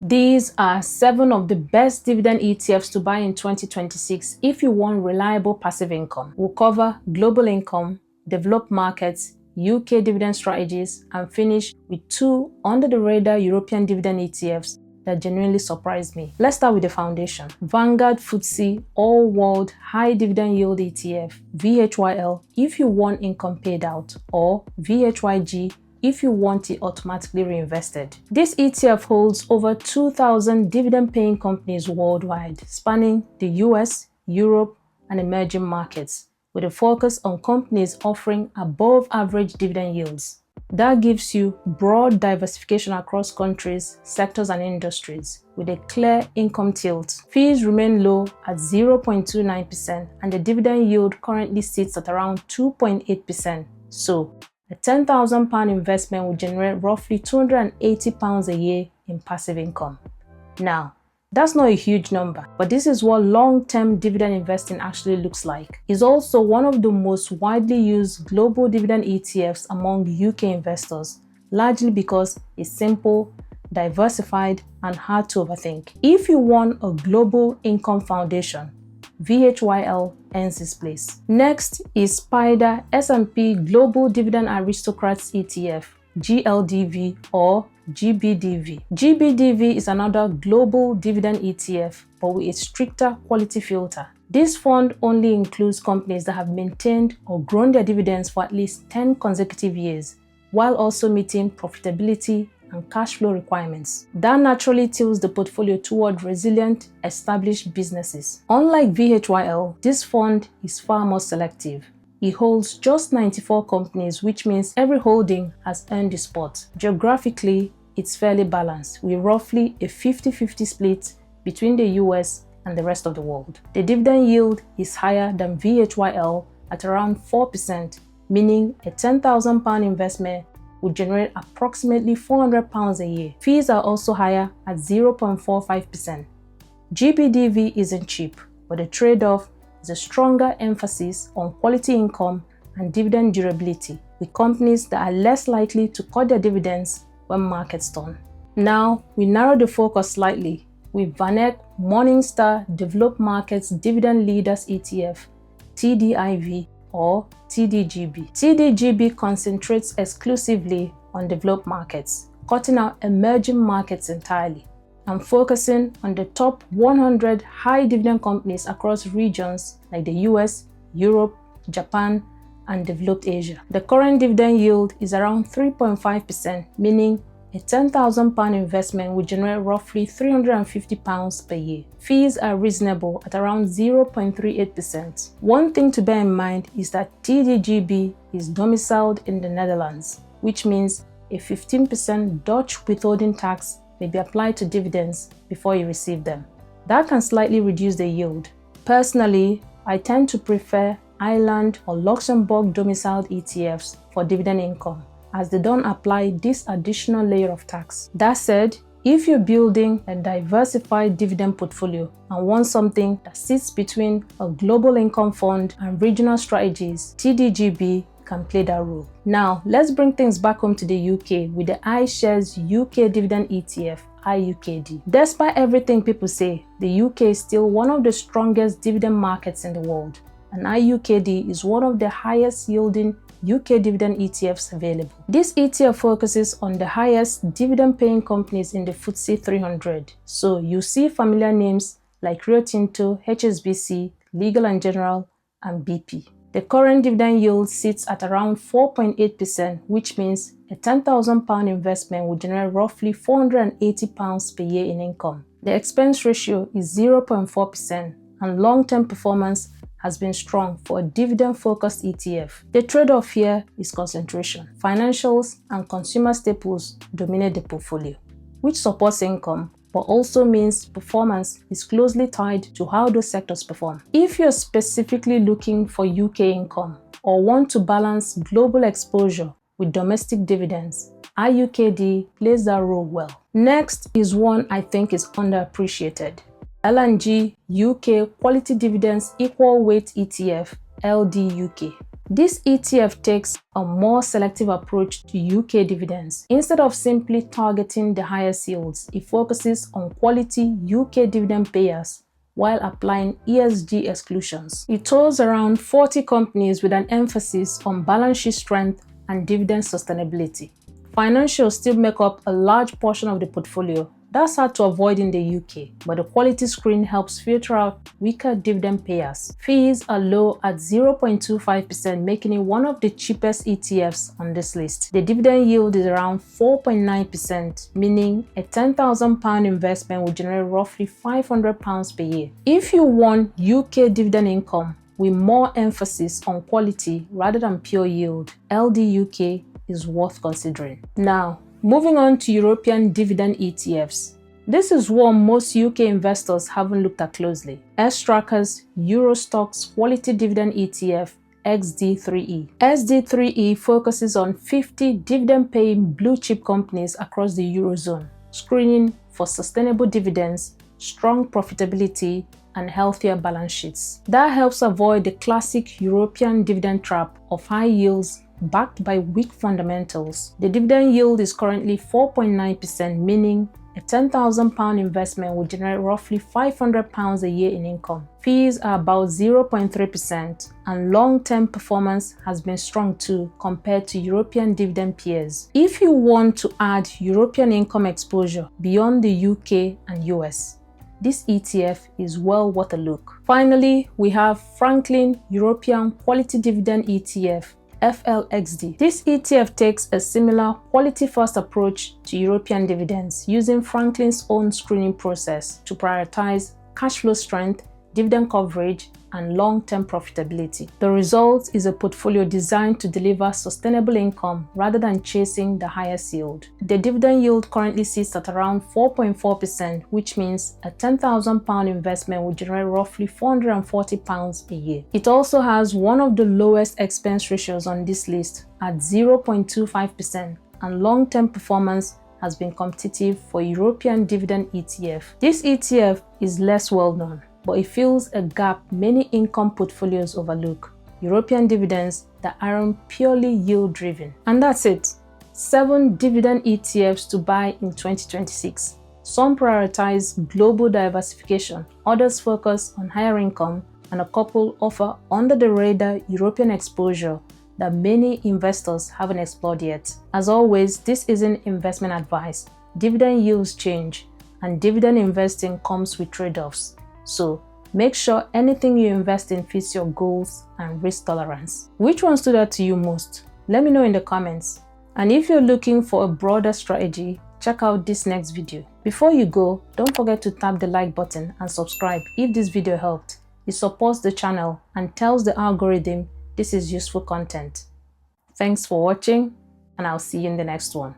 These are 7 of the best dividend ETFs to buy in 2026 if you want reliable passive income. We'll cover global income, developed markets, UK dividend strategies, and finish with 2 under-the-radar European dividend ETFs that genuinely surprised me. Let's start with the foundation. Vanguard FTSE All-World High Dividend Yield ETF, VHYL, if you want income paid out, or VHYG, if you want it automatically reinvested. This ETF holds over 2,000 dividend-paying companies worldwide, spanning the US, Europe, and emerging markets, with a focus on companies offering above-average dividend yields. That gives you broad diversification across countries, sectors, and industries, with a clear income tilt. Fees remain low at 0.29%, and the dividend yield currently sits at around 2.8%. So, a £10,000 investment will generate roughly £280 a year in passive income. Now, that's not a huge number, but this is what long-term dividend investing actually looks like. It's also one of the most widely used global dividend ETFs among UK investors, largely because it's simple, diversified, and hard to overthink. If you want a global income foundation, VHYL earns its place. Next is SPDR S&P Global Dividend Aristocrats ETF, GLDV or GBDV. GBDV is another global dividend ETF, but with a stricter quality filter. This fund only includes companies that have maintained or grown their dividends for at least 10 consecutive years, while also meeting profitability and cash flow requirements. That naturally tilts the portfolio toward resilient, established businesses. Unlike VHYL, this fund is far more selective. It holds just 94 companies, which means every holding has earned the spot. Geographically, it's fairly balanced, with roughly a 50-50 split between the US and the rest of the world. The dividend yield is higher than VHYL at around 4%, meaning a £10,000 investment would generate approximately £400 a year. Fees are also higher at 0.45%. GBDV isn't cheap, but the trade-off is a stronger emphasis on quality income and dividend durability, with companies that are less likely to cut their dividends when markets turn. Now, we narrow the focus slightly with VanEck Morningstar Developed Markets Dividend Leaders ETF, TDIV, or TDGB. TDGB concentrates exclusively on developed markets, cutting out emerging markets entirely, and focusing on the top 100 high dividend companies across regions like the US, Europe, Japan, and developed Asia. The current dividend yield is around 3.5%, meaning a £10,000 investment will generate roughly £350 per year. Fees are reasonable at around 0.38%. One thing to bear in mind is that TDGB is domiciled in the Netherlands, which means a 15% Dutch withholding tax may be applied to dividends before you receive them. That can slightly reduce the yield. Personally, I tend to prefer Ireland or Luxembourg domiciled ETFs for dividend income, as they don't apply this additional layer of tax. That said, if you're building a diversified dividend portfolio and want something that sits between a global income fund and regional strategies, TDGB can play that role. Now, let's bring things back home to the UK with the iShares UK Dividend ETF, IUKD. Despite everything people say, the UK is still one of the strongest dividend markets in the world, and IUKD is one of the highest yielding UK dividend ETFs available. This ETF focuses on the highest dividend-paying companies in the FTSE 300, so you see familiar names like Rio Tinto, HSBC, Legal & General, and BP. The current dividend yield sits at around 4.8%, which means a £10,000 investment would generate roughly £480 per year in income. The expense ratio is 0.4%, and long-term performance has been strong for a dividend-focused ETF. The trade-off here is concentration. Financials and consumer staples dominate the portfolio, which supports income, but also means performance is closely tied to how those sectors perform. If you're specifically looking for UK income or want to balance global exposure with domestic dividends, IUKD plays that role well. Next is one I think is underappreciated. L&G UK Quality Dividends Equal Weight ETF, LDUK. This ETF takes a more selective approach to UK dividends. Instead of simply targeting the highest yields, it focuses on quality UK dividend payers while applying ESG exclusions. It tours around 40 companies with an emphasis on balance sheet strength and dividend sustainability. Financials still make up a large portion of the portfolio. That's hard to avoid in the UK, but the quality screen helps filter out weaker dividend payers. Fees are low at 0.25%, making it one of the cheapest ETFs on this list. The dividend yield is around 4.9%, meaning a £10,000 investment will generate roughly £500 per year. If you want UK dividend income with more emphasis on quality rather than pure yield, LDUK is worth considering. Now, moving on to European dividend ETFs. This is one most UK investors haven't looked at closely. Xtrackers Stoxx Quality Dividend ETF XD3E. XD3E focuses on 50 dividend-paying blue-chip companies across the Eurozone, screening for sustainable dividends, strong profitability, and healthier balance sheets. That helps avoid the classic European dividend trap of high yields backed by weak fundamentals. The dividend yield is currently 4.9%, meaning a £10,000 investment will generate roughly £500 a year in income. Fees are about 0.3%, and long-term performance has been strong too compared to European dividend peers. If you want to add European income exposure beyond the UK and US, this ETF is well worth a look. Finally, we have Franklin European Quality Dividend ETF FLXD. This ETF takes a similar quality-first approach to European dividends, using Franklin's own screening process to prioritize cash flow strength, dividend coverage, and long-term profitability. The result is a portfolio designed to deliver sustainable income rather than chasing the highest yield. The dividend yield currently sits at around 4.4%, which means a £10,000 investment will generate roughly £440 a year. It also has one of the lowest expense ratios on this list at 0.25%, and long-term performance has been competitive for European dividend ETF. This ETF is less well known, but it fills a gap many income portfolios overlook: European dividends that aren't purely yield-driven. And that's it. 7 dividend ETFs to buy in 2026. Some prioritize global diversification, others focus on higher income, and a couple offer under-the-radar European exposure that many investors haven't explored yet. As always, this isn't investment advice. Dividend yields change, and dividend investing comes with trade-offs. So make sure anything you invest in fits your goals and risk tolerance. Which one stood out to you most? Let me know in the comments. And if you're looking for a broader strategy, check out this next video. Before you go, don't forget to tap the like button and subscribe if this video helped. It supports the channel and tells the algorithm this is useful content. Thanks for watching, and I'll see you in the next one.